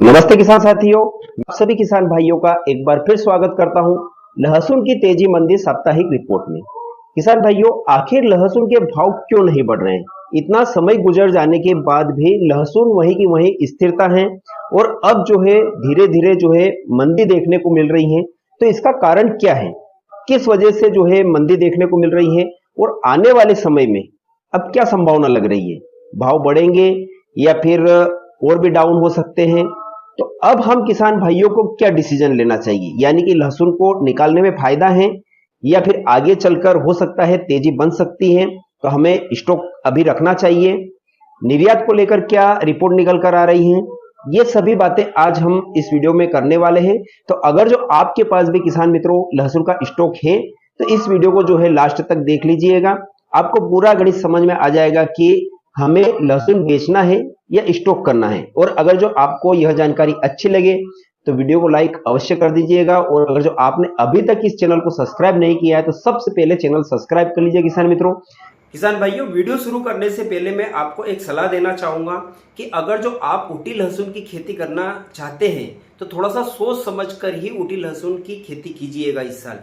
नमस्ते किसान साथियों, आप सभी किसान भाइयों का एक बार फिर स्वागत करता हूं लहसुन की तेजी मंदी साप्ताहिक रिपोर्ट में। किसान भाइयों, आखिर लहसुन के भाव क्यों नहीं बढ़ रहे हैं? इतना समय गुजर जाने के बाद भी लहसुन वहीं की वहीं स्थिरता है और अब जो है धीरे धीरे जो है मंदी देखने को मिल रही है। तो इसका कारण क्या है? किस वजह से जो है मंदी देखने को मिल रही है और आने वाले समय में अब क्या संभावना लग रही है? भाव बढ़ेंगे या फिर और भी डाउन हो सकते हैं? तो अब हम किसान भाइयों को क्या डिसीजन लेना चाहिए, यानी कि लहसुन को निकालने में फायदा है या फिर आगे चलकर हो सकता है तेजी बन सकती है, तो हमें स्टॉक अभी रखना चाहिए। निर्यात को लेकर क्या रिपोर्ट निकल कर आ रही है, ये सभी बातें आज हम इस वीडियो में करने वाले हैं। तो अगर जो आपके पास भी किसान मित्रों लहसुन का स्टॉक है तो इस वीडियो को जो है लास्ट तक देख लीजिएगा। आपको पूरा गणित समझ में आ जाएगा कि हमें लहसुन बेचना है या स्टॉक करना है। और अगर जो आपको यह जानकारी अच्छी लगे तो वीडियो को लाइक अवश्य कर दीजिएगा। और अगर जो आपने अभी तक इस चैनल को सब्सक्राइब नहीं किया है तो सबसे पहले चैनल सब्सक्राइब कर लीजिए किसान मित्रों। किसान भाइयों, वीडियो शुरू करने से पहले मैं आपको एक सलाह देना चाहूंगा कि अगर जो आप ऊटी लहसुन की खेती करना चाहते हैं तो थोड़ा सा सोच समझ कर ही ऊटी लहसुन की खेती कीजिएगा इस साल।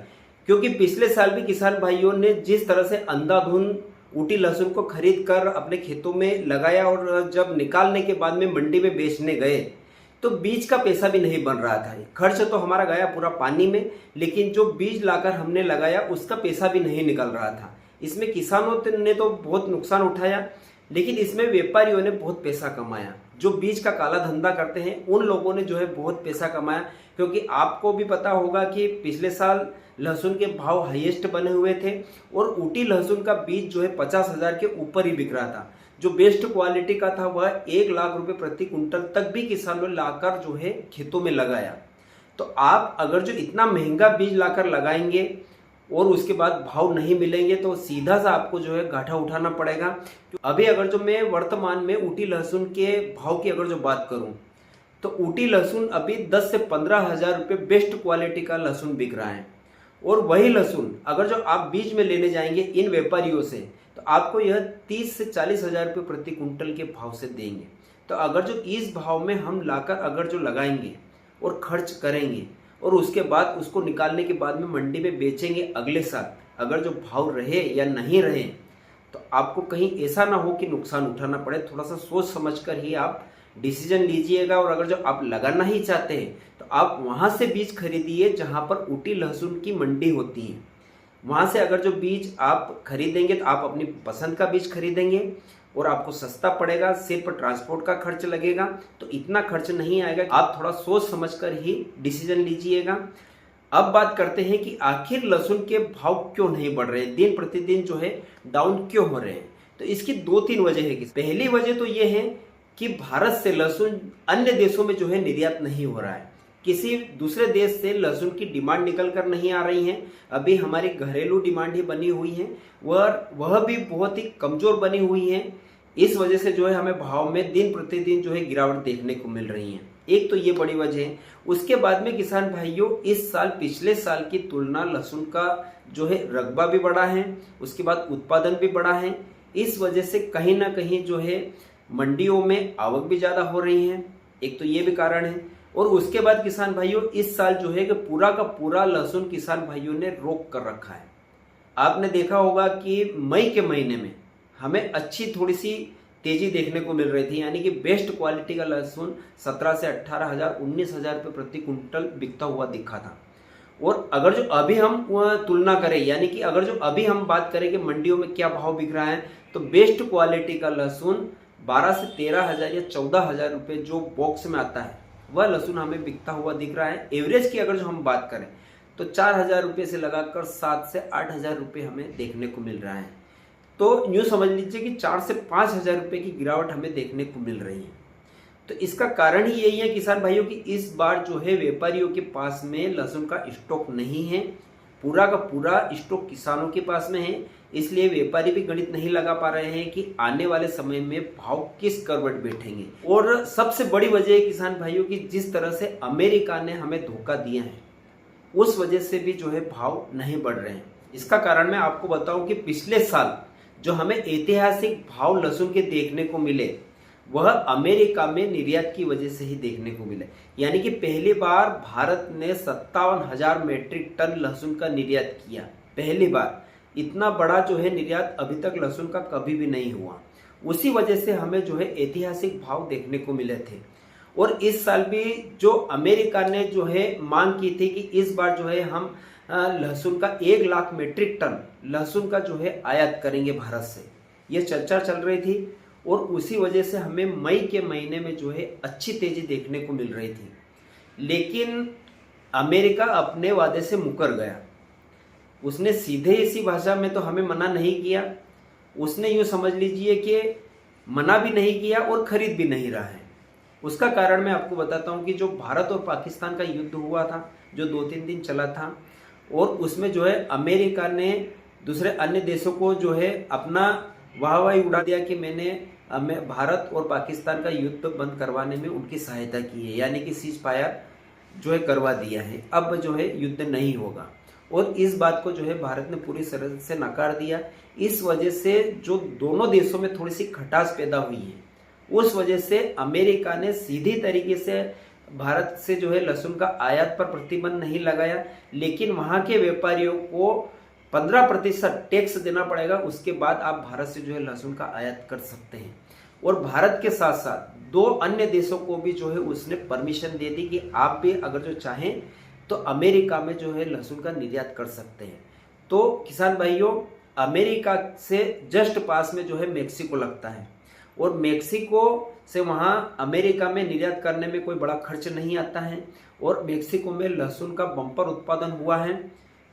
क्योंकि पिछले साल भी किसान भाइयों ने जिस तरह से अंधाधुंध ऊटी लहसुन को खरीद कर अपने खेतों में लगाया और जब निकालने के बाद में मंडी में बेचने गए तो बीज का पैसा भी नहीं बन रहा था। खर्च तो हमारा गया पूरा पानी में, लेकिन जो बीज लाकर हमने लगाया उसका पैसा भी नहीं निकल रहा था। इसमें किसानों ने तो बहुत नुकसान उठाया, लेकिन इसमें व्यापारियों ने बहुत पैसा कमाया। जो बीज का काला धंधा करते हैं उन लोगों ने जो है बहुत पैसा कमाया। क्योंकि आपको भी पता होगा कि पिछले साल लहसुन के भाव हाईएस्ट बने हुए थे और ऊटी लहसुन का बीज जो है 50,000 के ऊपर ही बिक रहा था। जो बेस्ट क्वालिटी का था वह 1 लाख रुपए प्रति कुंटल तक भी किसानों ने लाकर जो है खेतों में लगाया। तो आप अगर जो इतना महंगा बीज लाकर लगाएंगे और उसके बाद भाव नहीं मिलेंगे तो सीधा सा आपको जो है घाटा उठाना पड़ेगा। अभी अगर जो मैं वर्तमान में ऊटी लहसुन के भाव की अगर जो बात करूं तो ऊटी लहसुन अभी 10 से 15,000 रुपये बेस्ट क्वालिटी का लहसुन बिक रहा है। और वही लहसुन अगर जो आप बीज में लेने जाएंगे इन व्यापारियों से तो आपको यह 30 से 40,000 रुपये प्रति कुंटल के भाव से देंगे। तो अगर जो इस भाव में हम लाकर अगर जो लगाएंगे और खर्च करेंगे और उसके बाद उसको निकालने के बाद में मंडी में बेचेंगे अगले साल, अगर जो भाव रहे या नहीं रहे तो आपको कहीं ऐसा ना हो कि नुकसान उठाना पड़े। थोड़ा सा सोच समझ कर ही आप डिसीजन लीजिएगा। और अगर जो आप लगाना ही चाहते हैं तो आप वहां से बीज खरीदिए जहां पर ऊटी लहसुन की मंडी होती है। वहां से अगर जो बीज आप खरीदेंगे तो आप अपनी पसंद का बीज खरीदेंगे और आपको सस्ता पड़ेगा। सिर्फ ट्रांसपोर्ट का खर्च लगेगा, तो इतना खर्च नहीं आएगा। आप थोड़ा सोच समझकर ही डिसीजन लीजिएगा। अब बात करते हैं कि आखिर लहसुन के भाव क्यों नहीं बढ़ रहे हैं, दिन प्रतिदिन जो है डाउन क्यों हो रहे हैं। तो इसकी 2-3 वजह है। पहली वजह तो ये है कि भारत से लहसुन अन्य देशों में जो है निर्यात नहीं हो रहा है। किसी दूसरे देश से लहसुन की डिमांड निकल कर नहीं आ रही है। अभी हमारी घरेलू डिमांड ही बनी हुई है, वह भी बहुत ही कमजोर बनी हुई है। इस वजह से जो है हमें भाव में दिन प्रतिदिन जो है गिरावट देखने को मिल रही है। एक तो ये बड़ी वजह है। उसके बाद में किसान भाइयों, इस साल पिछले साल की तुलना लहसुन का जो है रकबा भी बढ़ा है, उसके बाद उत्पादन भी बढ़ा है। इस वजह से कहीं ना कहीं जो है मंडियों में आवक भी ज्यादा हो रही है। एक तो ये भी कारण है। और उसके बाद किसान भाइयों, इस साल जो है कि पूरा का पूरा लहसुन किसान भाइयों ने रोक कर रखा है। आपने देखा होगा कि मई के महीने में हमें अच्छी थोड़ी सी तेजी देखने को मिल रही थी, यानी कि बेस्ट क्वालिटी का लहसुन 17 से 18,000 19,000 रुपये प्रति कुंटल बिकता हुआ दिखा था। और अगर जो अभी हम तुलना करें, यानी कि अगर जो अभी हम बात करें कि मंडियों में क्या भाव बिक रहा है, तो बेस्ट क्वालिटी का लहसुन 12 से 13,000 या 14,000 रुपये जो बॉक्स में आता है वह लहसुन हमें बिकता हुआ दिख रहा है। एवरेज की अगर जो हम बात करें तो 4,000 रुपये से लगाकर 7 से 8,000 रुपये हमें देखने को मिल रहा है। तो यूँ समझ लीजिए कि 4 से 5,000 रुपये की गिरावट हमें देखने को मिल रही है। तो इसका कारण ही यही है किसान भाइयों कि इस बार जो है व्यापारियों के पास में लहसुन का स्टॉक नहीं है। पूरा का पूरा स्टॉक किसानों के पास में है। इसलिए व्यापारी भी गणित नहीं लगा पा रहे हैं कि आने वाले समय में भाव किस करवट बैठेंगे। और सबसे बड़ी वजह है किसान भाइयों की जिस तरह से अमेरिका ने हमें धोखा दिया है, उस वजह से भी जो है भाव नहीं बढ़ रहे हैं। इसका कारण मैं आपको बताऊं कि पिछले साल जो हमें ऐतिहासिक भाव लहसुन के देखने को मिले वह अमेरिका में निर्यात की वजह से ही देखने को मिला। यानी कि पहली बार भारत ने 57,000 मीट्रिक टन लहसुन का निर्यात किया। पहली बार इतना बड़ा जो है निर्यात अभी तक लहसुन का कभी भी नहीं हुआ। उसी वजह से हमें जो है ऐतिहासिक भाव देखने को मिले थे। और इस साल भी जो अमेरिका ने जो है मांग की थी कि इस बार जो है हम लहसुन का 1 लाख मीट्रिक टन लहसुन का जो है आयात करेंगे भारत से, ये चर्चा चल रही थी। और उसी वजह से हमें मई के महीने में जो है अच्छी तेजी देखने को मिल रही थी। लेकिन अमेरिका अपने वादे से मुकर गया। उसने सीधे इसी भाषा में तो हमें मना नहीं किया, उसने यूँ समझ लीजिए कि मना भी नहीं किया और खरीद भी नहीं रहा है। उसका कारण मैं आपको बताता हूँ कि जो भारत और पाकिस्तान का युद्ध हुआ था, जो 2-3 दिन चला था, और उसमें जो है अमेरिका ने दूसरे अन्य देशों को जो है अपना वाहवाही उड़ा दिया कि मैंने भारत और पाकिस्तान का युद्ध बंद करवाने में उनकी सहायता की है, यानी कि सीज फायर जो है करवा दिया है, अब जो है युद्ध नहीं होगा। और इस बात को जो है भारत ने पूरी तरह से नकार दिया। इस वजह से जो दोनों देशों में थोड़ी सी खटास पैदा हुई है, उस वजह से अमेरिका ने सीधी तरीके से भारत से जो है लहसुन का आयात पर प्रतिबंध नहीं लगाया, लेकिन वहां के व्यापारियों को 15% टैक्स देना पड़ेगा, उसके बाद आप भारत से जो है लहसुन का आयात कर सकते हैं। और भारत के साथ साथ 2 अन्य देशों को भी जो है उसने परमिशन दे दी कि आप भी अगर जो चाहें तो अमेरिका में जो है लहसुन का निर्यात कर सकते हैं। तो किसान भाइयों, अमेरिका से जस्ट पास में जो है मेक्सिको लगता है, और मेक्सिको से वहाँ अमेरिका में निर्यात करने में कोई बड़ा खर्च नहीं आता है। और मेक्सिको में लहसुन का बम्पर उत्पादन हुआ है,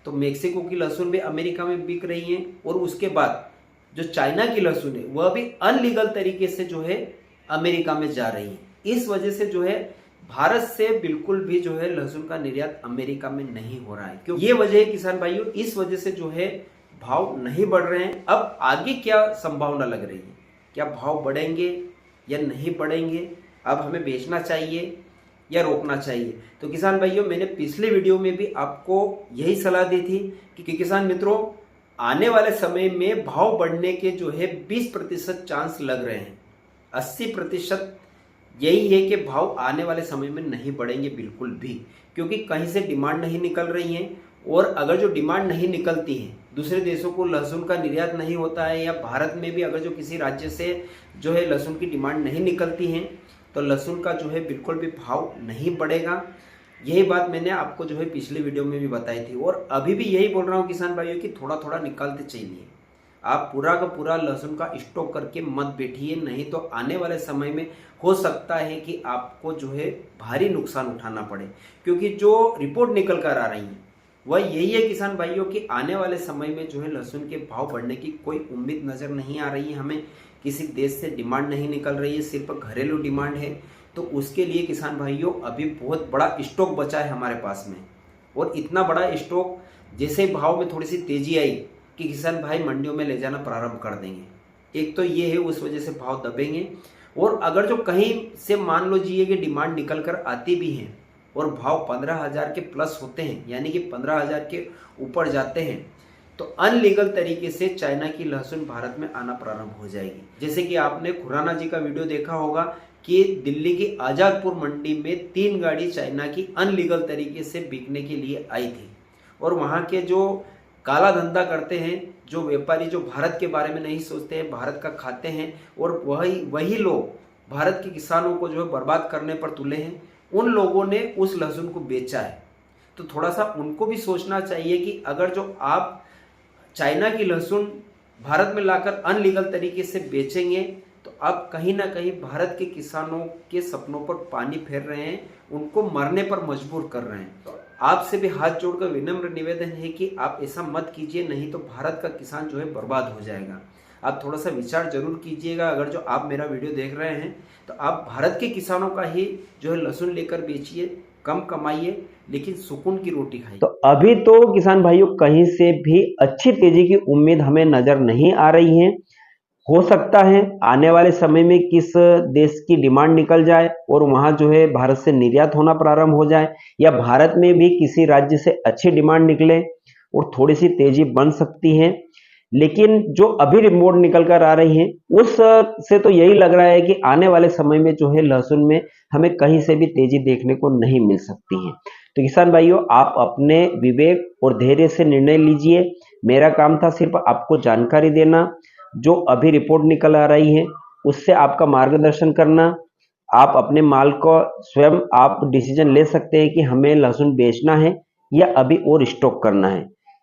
तो मेक्सिको की लहसुन भी अमेरिका में बिक रही है। और उसके बाद जो चाइना की लहसुन है वह भी अनलीगल तरीके से जो है अमेरिका में जा रही है। इस वजह से जो है भारत से बिल्कुल भी जो है लहसुन का निर्यात अमेरिका में नहीं हो रहा है। क्यों? ये वजह है किसान भाइयों, इस वजह से जो है भाव नहीं बढ़ रहे हैं। अब आगे क्या संभावना लग रही है, क्या भाव बढ़ेंगे या नहीं बढ़ेंगे, अब हमें बेचना चाहिए या रोकना चाहिए? तो किसान भाइयों, मैंने पिछले वीडियो में भी आपको यही सलाह दी थी कि किसान मित्रों, आने वाले समय में भाव बढ़ने के जो है 20% चांस लग रहे हैं। 80% यही है कि भाव आने वाले समय में नहीं बढ़ेंगे बिल्कुल भी, क्योंकि कहीं से डिमांड नहीं निकल रही है। और अगर जो डिमांड नहीं निकलती है, दूसरे देशों को लहसुन का निर्यात नहीं होता है, या भारत में भी अगर जो किसी राज्य से जो है लहसुन की डिमांड नहीं निकलती है, तो लहसुन का जो है बिल्कुल भी भाव नहीं बढ़ेगा। यही बात मैंने आपको जो है पिछले वीडियो में भी बताई थी, और अभी भी यही बोल रहा हूँ किसान भाइयों कि थोड़ा थोड़ा निकालते चलिए। आप पूरा का पूरा लहसुन का स्टॉक करके मत बैठिए, नहीं तो आने वाले समय में हो सकता है कि आपको जो है भारी नुकसान उठाना पड़े। क्योंकि जो रिपोर्ट निकल कर आ रही है वह यही है किसान भाइयों कि आने वाले समय में जो है लहसुन के भाव बढ़ने की कोई उम्मीद नज़र नहीं आ रही है। हमें किसी देश से डिमांड नहीं निकल रही है, सिर्फ घरेलू डिमांड है। तो उसके लिए किसान भाइयों अभी बहुत बड़ा स्टॉक बचा है हमारे पास में, और इतना बड़ा स्टॉक जैसे भाव में थोड़ी सी तेजी आई कि किसान भाई मंडियों में ले जाना प्रारंभ कर देंगे। एक तो ये है, उस वजह से भाव दबेंगे। और अगर जो कहीं से मान लो जी कि डिमांड निकल कर आती भी है और भाव 15,000 के प्लस होते हैं, यानी कि 15,000 के ऊपर जाते हैं, तो अनलीगल तरीके से चाइना की लहसुन भारत में आना प्रारंभ हो जाएगी। जैसे कि आपने खुराना जी का वीडियो देखा होगा कि दिल्ली की आज़ादपुर मंडी में 3 गाड़ी चाइना की अनलीगल तरीके से बिकने के लिए आई थी। और वहाँ के जो काला धंधा करते हैं, जो व्यापारी जो भारत के बारे में नहीं सोचते हैं, भारत का खाते हैं, और वही लोग भारत के किसानों को जो है बर्बाद करने पर तुले हैं, उन लोगों ने उस लहसुन को बेचा है। तो थोड़ा सा उनको भी सोचना चाहिए कि अगर जो आप चाइना की लहसुन भारत में लाकर अनलीगल तरीके से बेचेंगे, तो आप कहीं ना कहीं भारत के किसानों के सपनों पर पानी फेर रहे हैं, उनको मरने पर मजबूर कर रहे हैं। तो आपसे भी हाथ जोड़कर विनम्र निवेदन है कि आप ऐसा मत कीजिए, नहीं तो भारत का किसान जो है बर्बाद हो जाएगा। आप थोड़ा सा विचार जरूर कीजिएगा। अगर जो आप मेरा वीडियो देख रहे हैं तो आप भारत के किसानों का ही जो है लहसुन लेकर बेचिए, कम कमाइए, लेकिन सुकून की रोटी खाइए। तो अभी तो किसान भाइयों कहीं से भी अच्छी तेजी की उम्मीद हमें नजर नहीं आ रही है। हो सकता है आने वाले समय में किस देश की डिमांड निकल जाए और वहां जो है भारत से निर्यात होना प्रारंभ हो जाए, या भारत में भी किसी राज्य से अच्छी डिमांड निकले और थोड़ी सी तेजी बन सकती है। लेकिन जो अभी रिपोर्ट निकल कर आ रही है उस से तो यही लग रहा है कि आने वाले समय में जो है लहसुन में हमें कहीं से भी तेजी देखने को नहीं मिल सकती है। तो किसान भाइयों, आप अपने विवेक और धैर्य से निर्णय लीजिए। मेरा काम था सिर्फ आपको जानकारी देना, जो अभी रिपोर्ट निकल आ रही है उससे आपका मार्गदर्शन करना। आप अपने माल को स्वयं आप डिसीजन ले सकते हैं कि हमें लहसुन बेचना है या अभी और स्टॉक करना है।